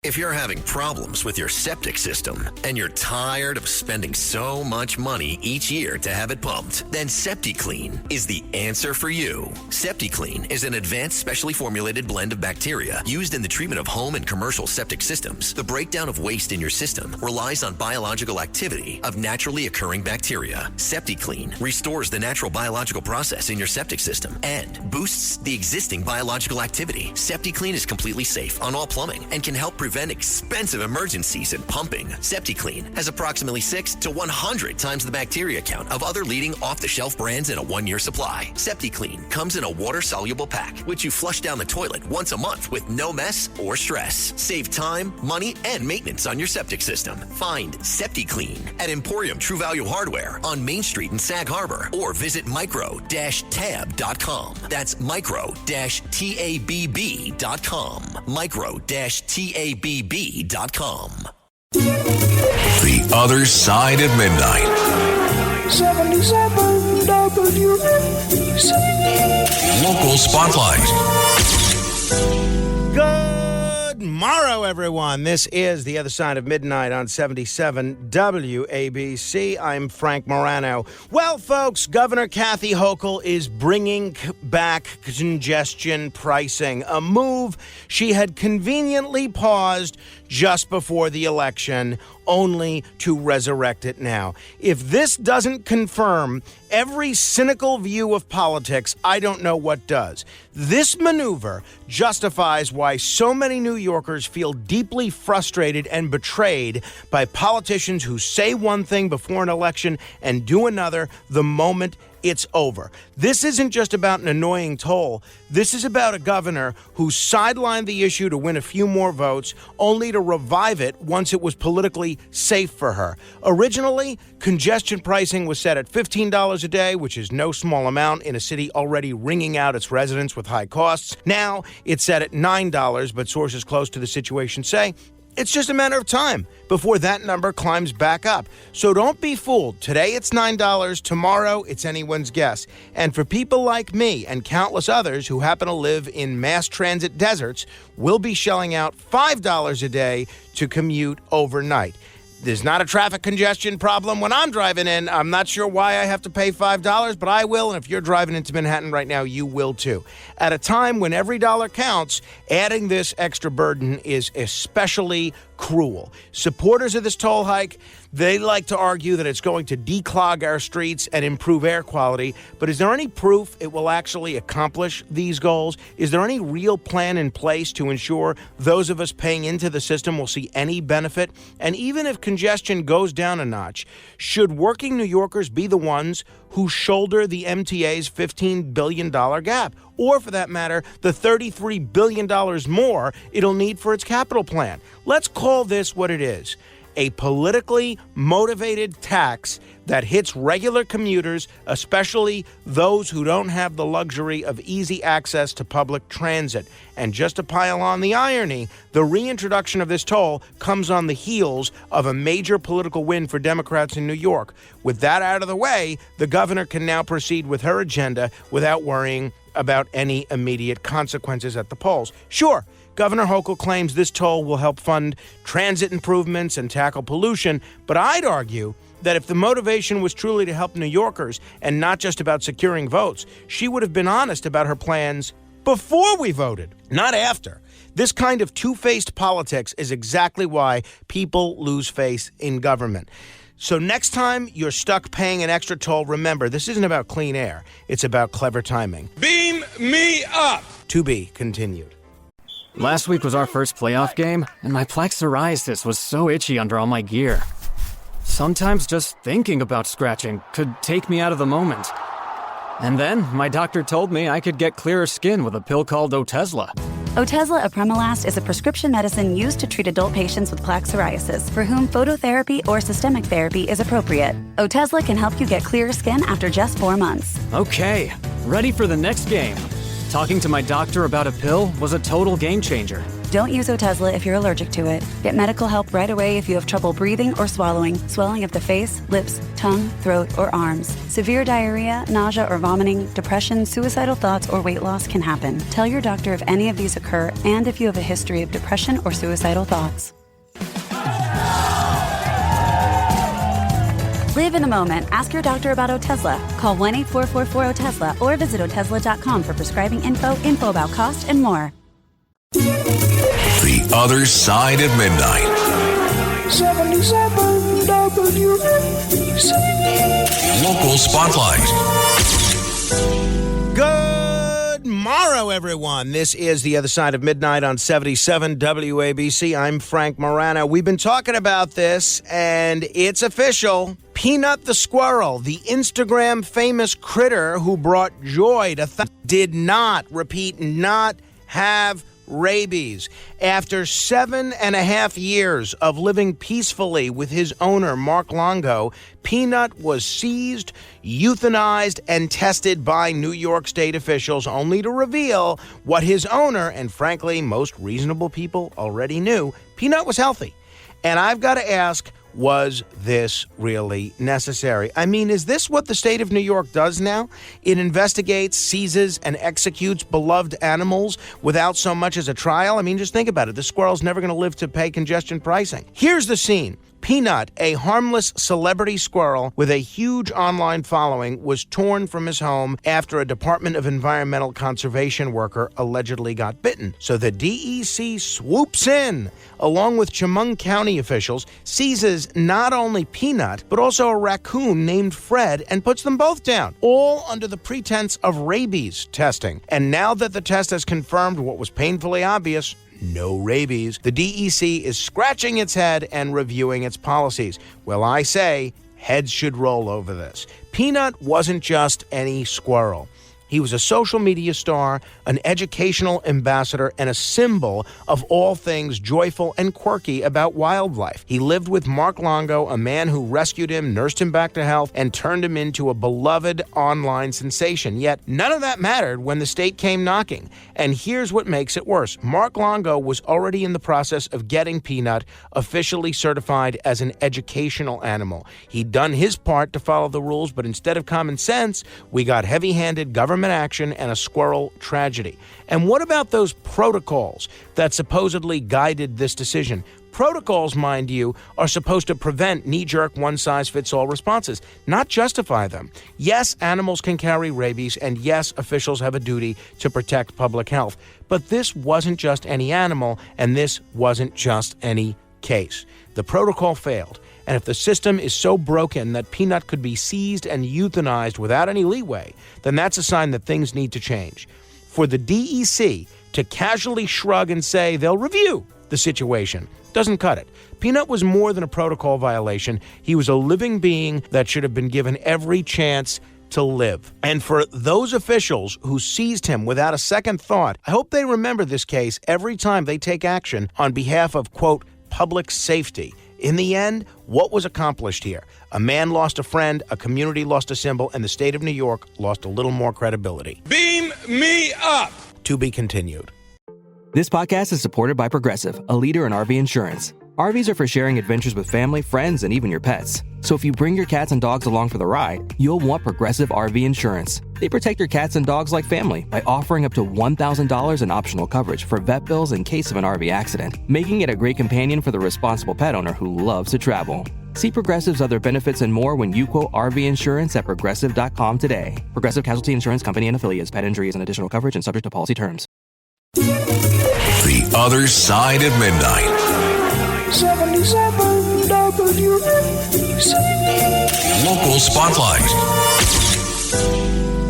If you're having problems with your septic system and you're tired of spending so much money each year to have it pumped, then SeptiClean is the answer for you. SeptiClean is an advanced specially formulated blend of bacteria used in the treatment of home and commercial septic systems. The breakdown of waste in your system relies on biological activity of naturally occurring bacteria. SeptiClean restores the natural biological process in your septic system and boosts the existing biological activity. SeptiClean is completely safe on all plumbing and can help prevent expensive emergencies in pumping. SeptiClean has approximately 6 to 100 times the bacteria count of other leading off-the-shelf brands in a 1-year supply. SeptiClean comes in a water-soluble pack, which you flush down the toilet once a month with no mess or stress. Save time, money, and maintenance on your septic system. Find SeptiClean at Emporium True Value Hardware on Main Street in Sag Harbor or visit micro-tab.com. That's micro-tabb.com. Micro-tabb.com. The Other Side of Midnight. 77 WABC. Local Spotlight. Good morrow, everyone. This is The Other Side of Midnight on 77 WABC. I'm Frank Morano. Well, folks, Governor Kathy Hochul is bringing back congestion pricing, a move she had conveniently paused just before the election, only to resurrect it now. If this doesn't confirm every cynical view of politics, I don't know what does. This maneuver justifies why so many New Yorkers feel deeply frustrated and betrayed by politicians who say one thing before an election and do another the moment it's over. This isn't just about an annoying toll. This is about a governor who sidelined the issue to win a few more votes, only to revive it once it was politically safe for her. Originally, congestion pricing was set at $15 a day, which is no small amount in a city already wringing out its residents with high costs. Now, it's set at $9, but sources close to the situation say it's just a matter of time before that number climbs back up. So don't be fooled. Today it's $9. Tomorrow it's anyone's guess. And for people like me and countless others who happen to live in mass transit deserts, we'll be shelling out $5 a day to commute overnight. There's not a traffic congestion problem when I'm driving in. I'm not sure why I have to pay $5, but I will. And if you're driving into Manhattan right now, you will too. At a time when every dollar counts, adding this extra burden is especially cruel. Supporters of this toll hike, they like to argue that it's going to declog our streets and improve air quality, but is there any proof it will actually accomplish these goals? Is there any real plan in place to ensure those of us paying into the system will see any benefit? And even if congestion goes down a notch, should working New Yorkers be the ones who shoulder the MTA's $15 billion gap? Or, for that matter, the $33 billion more it'll need for its capital plan? Let's call this what it is: a politically motivated tax that hits regular commuters, especially those who don't have the luxury of easy access to public transit. And just to pile on the irony, the reintroduction of this toll comes on the heels of a major political win for Democrats in New York. With that out of the way, the governor can now proceed with her agenda without worrying about any immediate consequences at the polls. Sure, Governor Hochul claims this toll will help fund transit improvements and tackle pollution, but I'd argue that if the motivation was truly to help New Yorkers and not just about securing votes, she would have been honest about her plans before we voted, not after. This kind of two-faced politics is exactly why people lose faith in government. So next time you're stuck paying an extra toll, remember, this isn't about clean air. It's about clever timing. Beam me up! To be continued. Last week was our first playoff game, and my plaque psoriasis was so itchy under all my gear. Sometimes just thinking about scratching could take me out of the moment. And then my doctor told me I could get clearer skin with a pill called Otezla. Otezla apremilast is a prescription medicine used to treat adult patients with plaque psoriasis for whom phototherapy or systemic therapy is appropriate. Otezla can help you get clearer skin after just 4 months. Okay, ready for the next game. Talking to my doctor about a pill was a total game changer. Don't use Otezla if you're allergic to it. Get medical help right away if you have trouble breathing or swallowing, swelling of the face, lips, tongue, throat, or arms. Severe diarrhea, nausea or vomiting, depression, suicidal thoughts, or weight loss can happen. Tell your doctor if any of these occur and if you have a history of depression or suicidal thoughts. Live in the moment. Ask your doctor about Otezla. Call 1-844-4-OTESLA or visit Otezla.com for prescribing info about cost, and more. The Other Side of Midnight. 77 WABC. Local Spotlight. Good morrow, everyone. This is The Other Side of Midnight on 77 WABC. I'm Frank Morano. We've been talking about this, and it's official. Peanut the Squirrel, the Instagram famous critter who brought joy to did not have rabies. After 7.5 years of living peacefully with his owner, Mark Longo, Peanut was seized, euthanized, and tested by New York state officials, only to reveal what his owner, and frankly, most reasonable people already knew: Peanut was healthy. And I've got to ask, was this really necessary? I mean, is this what the state of New York does now? It investigates, seizes, and executes beloved animals without so much as a trial? I mean, just think about it. The squirrel's never going to live to pay congestion pricing. Here's the scene. Peanut, a harmless celebrity squirrel with a huge online following, was torn from his home after a Department of Environmental Conservation worker allegedly got bitten. So the DEC swoops in, along with Chemung County officials, seizes not only Peanut, but also a raccoon named Fred, and puts them both down, all under the pretense of rabies testing. And now that the test has confirmed what was painfully obvious, no rabies, the DEC is scratching its head and reviewing its policies. Well, I say, heads should roll over this. Peanut wasn't just any squirrel. He was a social media star, an educational ambassador, and a symbol of all things joyful and quirky about wildlife. He lived with Mark Longo, a man who rescued him, nursed him back to health, and turned him into a beloved online sensation. Yet none of that mattered when the state came knocking. And here's what makes it worse. Mark Longo was already in the process of getting Peanut officially certified as an educational animal. He'd done his part to follow the rules, but instead of common sense, we got heavy-handed government action and a squirrel tragedy. And what about those protocols that supposedly guided this decision? Protocols, mind you, are supposed to prevent knee-jerk, one-size-fits-all responses, not justify them. Yes, animals can carry rabies, and yes, officials have a duty to protect public health. But this wasn't just any animal, and this wasn't just any case. The protocol failed. And if the system is so broken that Peanut could be seized and euthanized without any leeway, then that's a sign that things need to change. For the DEC to casually shrug and say they'll review the situation doesn't cut it. Peanut was more than a protocol violation. He was a living being that should have been given every chance to live. And for those officials who seized him without a second thought, I hope they remember this case every time they take action on behalf of, quote, public safety. In the end, what was accomplished here? A man lost a friend, a community lost a symbol, and the state of New York lost a little more credibility. Beam me up! To be continued. This podcast is supported by Progressive, a leader in RV insurance. RVs are for sharing adventures with family, friends, and even your pets. So if you bring your cats and dogs along for the ride, you'll want Progressive RV insurance. They protect your cats and dogs like family by offering up to $1,000 in optional coverage for vet bills in case of an RV accident, making it a great companion for the responsible pet owner who loves to travel. See Progressive's other benefits and more when you quote RV insurance at Progressive.com today. Progressive Casualty Insurance Company and Affiliates. Pet injuries and additional coverage and subject to policy terms. The Other Side of Midnight. 77 WABC. Local Spotlight.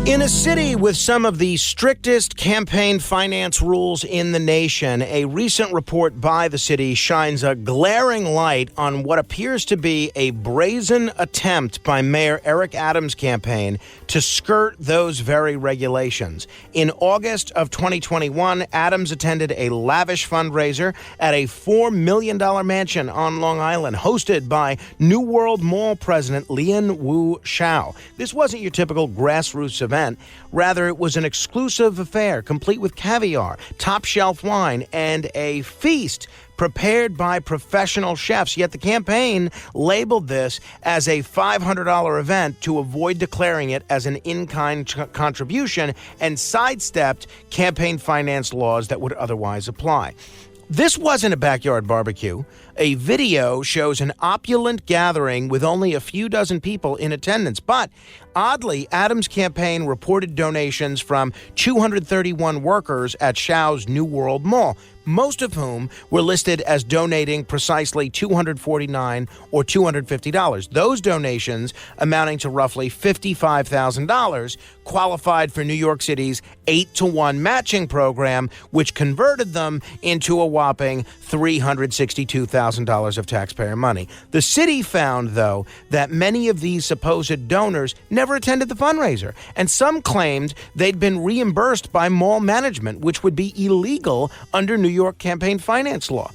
In a city with some of the strictest campaign finance rules in the nation, a recent report by the city shines a glaring light on what appears to be a brazen attempt by Mayor Eric Adams' campaign to skirt those very regulations. In August of 2021, Adams attended a lavish fundraiser at a $4 million mansion on Long Island, hosted by New World Mall president Lian Wu Shao. This wasn't your typical grassroots event. event. Rather, it was an exclusive affair, complete with caviar, top-shelf wine, and a feast prepared by professional chefs. Yet the campaign labeled this as a $500 event to avoid declaring it as an in-kind contribution and sidestepped campaign finance laws that would otherwise apply. This wasn't a backyard barbecue. A video shows an opulent gathering with only a few dozen people in attendance. But oddly, Adams' campaign reported donations from 231 workers at Shao's New World Mall, most of whom were listed as donating precisely $249 or $250. Those donations, amounting to roughly $55,000, qualified for New York City's 8-to-1 matching program, which converted them into a whopping $362,000 of taxpayer money. The city found, though, that many of these supposed donors never attended the fundraiser, and some claimed they'd been reimbursed by mall management, which would be illegal under New York campaign finance law.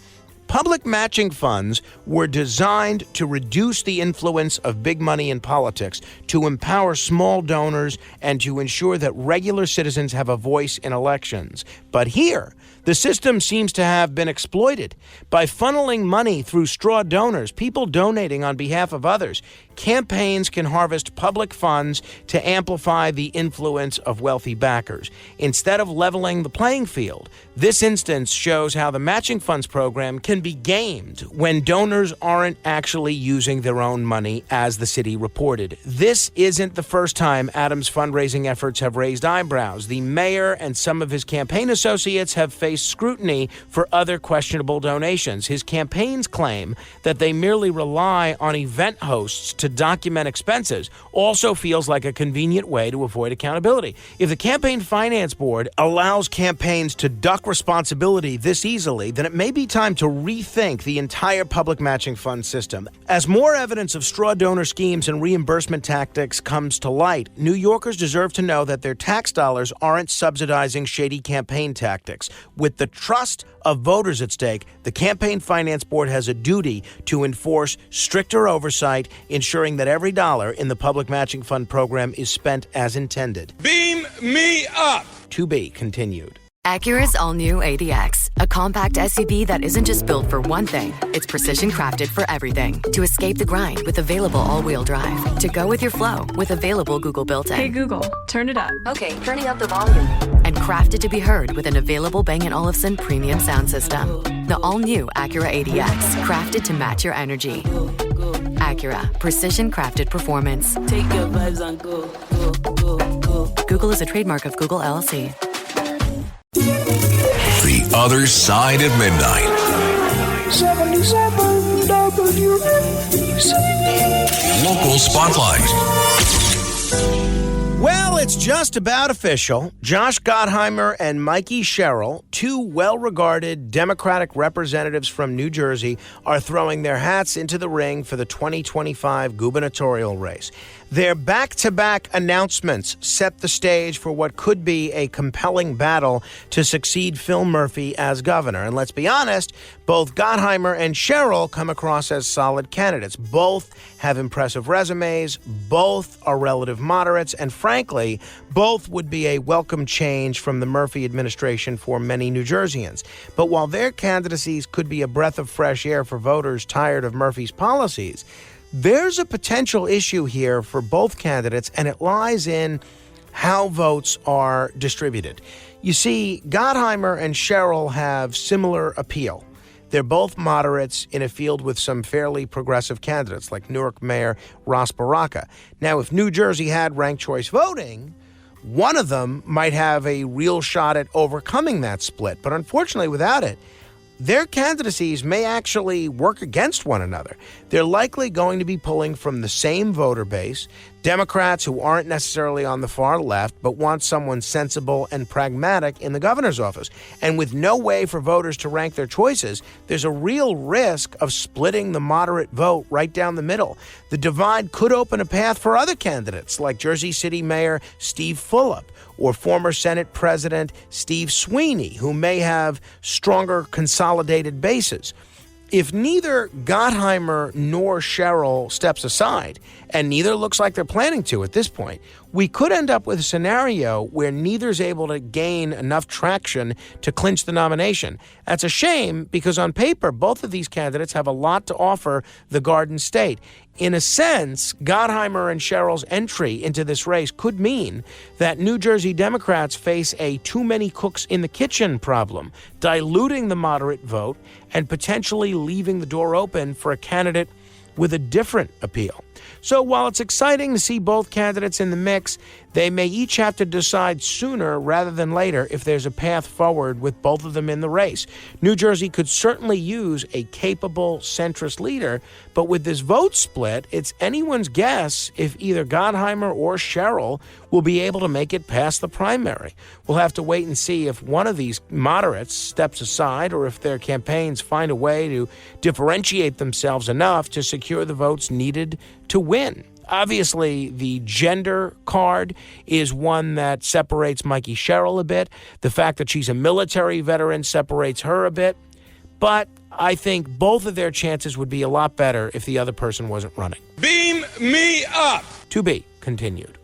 Public matching funds were designed to reduce the influence of big money in politics, to empower small donors, and to ensure that regular citizens have a voice in elections. But here, the system seems to have been exploited. By funneling money through straw donors, people donating on behalf of others, campaigns can harvest public funds to amplify the influence of wealthy backers. Instead of leveling the playing field, this instance shows how the matching funds program can be gamed when donors aren't actually using their own money, as the city reported. This isn't the first time Adams' fundraising efforts have raised eyebrows. The mayor and some of his campaign associates have faced scrutiny for other questionable donations. His campaigns claim that they merely rely on event hosts to document expenses also feels like a convenient way to avoid accountability. If the Campaign Finance Board allows campaigns to duck responsibility this easily, then it may be time to rethink the entire public matching fund system. As more evidence of straw donor schemes and reimbursement tactics comes to light, New Yorkers deserve to know that their tax dollars aren't subsidizing shady campaign tactics. With the trust of voters at stake, the Campaign Finance Board has a duty to enforce stricter oversight, ensuring that every dollar in the public matching fund program is spent as intended. Beam me up! To be continued. Acura's all-new ADX, a compact SUV that isn't just built for one thing, it's precision-crafted for everything. To escape the grind with available all-wheel drive. To go with your flow with available Google built-in. Hey Google, turn it up. Okay, turning up the volume. And crafted to be heard with an available Bang & Olufsen premium sound system. The all-new Acura ADX, crafted to match your energy. Acura, precision-crafted performance. Take your vibes and go, go, go, go. Google is a trademark of Google LLC. The Other Side of Midnight. 77 WABC. Local Spotlight. Well, it's just about official. Josh Gottheimer and Mikey Sherrill, two well-regarded Democratic representatives from New Jersey, are throwing their hats into the ring for the 2025 gubernatorial race. Their back-to-back announcements set the stage for what could be a compelling battle to succeed Phil Murphy as governor. And let's be honest, both Gottheimer and Sherrill come across as solid candidates. Both have impressive resumes, both are relative moderates, and frankly, both would be a welcome change from the Murphy administration for many New Jerseyans. But while their candidacies could be a breath of fresh air for voters tired of Murphy's policies, there's a potential issue here for both candidates, and it lies in how votes are distributed. You see, Gottheimer and Sherrill have similar appeal. They're both moderates in a field with some fairly progressive candidates, like Newark Mayor Ras Baraka. Now, if New Jersey had ranked choice voting, one of them might have a real shot at overcoming that split. But unfortunately, without it, their candidacies may actually work against one another. They're likely going to be pulling from the same voter base, Democrats who aren't necessarily on the far left, but want someone sensible and pragmatic in the governor's office. And with no way for voters to rank their choices, there's a real risk of splitting the moderate vote right down the middle. The divide could open a path for other candidates, like Jersey City Mayor Steve Fulop, or former Senate President Steve Sweeney, who may have stronger consolidated bases. If neither Gottheimer nor Sherrill steps aside, and neither looks like they're planning to at this point, we could end up with a scenario where neither's able to gain enough traction to clinch the nomination. That's a shame because on paper, both of these candidates have a lot to offer the Garden State. In a sense, Gottheimer and Sherrill's entry into this race could mean that New Jersey Democrats face a too many cooks in the kitchen problem, diluting the moderate vote and potentially leaving the door open for a candidate with a different appeal. So while it's exciting to see both candidates in the mix, they may each have to decide sooner rather than later if there's a path forward with both of them in the race. New Jersey could certainly use a capable centrist leader, but with this vote split, it's anyone's guess if either Gottheimer or Sherrill will be able to make it past the primary. We'll have to wait and see if one of these moderates steps aside or if their campaigns find a way to differentiate themselves enough to secure the votes needed to win. Obviously, the gender card is one that separates Mikey Sherrill a bit. The fact that she's a military veteran separates her a bit. But I think both of their chances would be a lot better if the other person wasn't running. Beam me up! To be continued.